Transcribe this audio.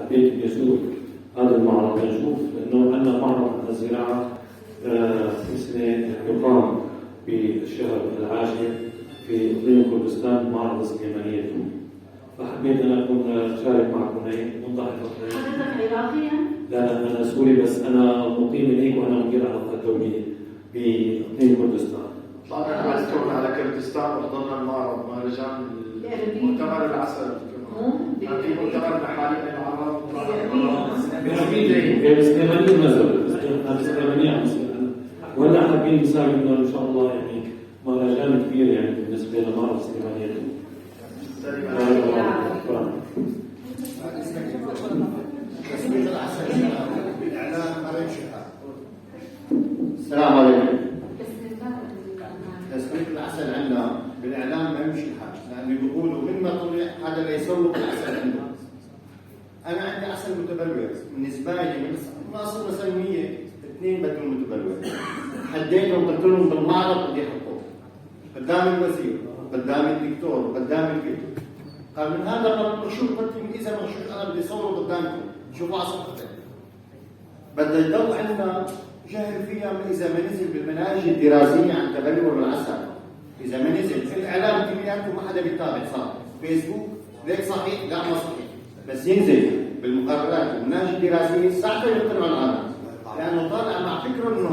حبيت يزور هذا المعرض لنشوف انه عندنا معرض الزراعه في سنه يقام بالشهر العاشر في اقليم كردستان معرض السليمانيه. فحبيت ان اكون اشارك معكم هيك نوضح الفكره. حضرتك عراقيا؟ لا انا سوري بس انا مقيم هنيك وانا مدير علاقات دوليه باقليم كردستان. طلعنا على كونا على كردستان وحضرنا المعرض مهرجان مؤتمر العسل كان في مؤتمر محلي للعرب بالسليمانيه نزل بالسليمانيه عم يصير وهلا حابين نساعد انه ان شاء الله يعني مهرجان كبير يعني بالنسبه لمعرض السليمانيه. السلام عليكم. تسويق العسل عندنا بالاعلام ما يمشي الحال، لانه بيقولوا مما طلع هذا اللي يسوق العسل عندنا. انا عندي عسل متبلور بالنسبه لي من اصل مثلا 100 2 بدهم متبلور. حديتهم قلت لهم بالمعرض بدي احطه قدام الوزير قدام الدكتور قدام الكل. قال من هذا قال شو قلت اذا مغشوش انا بدي اصوره قدامكم شوفوا عسل قتل. بدنا يضل عندنا جهل فيها اذا ما نزل بالمناهج الدراسيه عن تبلور العسل. اذا ما نزل في الاعلام كلياتكم ما حدا بيتابع صار فيسبوك ليك صحيح لا ما صحيح بس ينزل بالمقررات والمناهج الدراسيه ساعتها يقتنعوا العالم لانه طالع مع فكره انه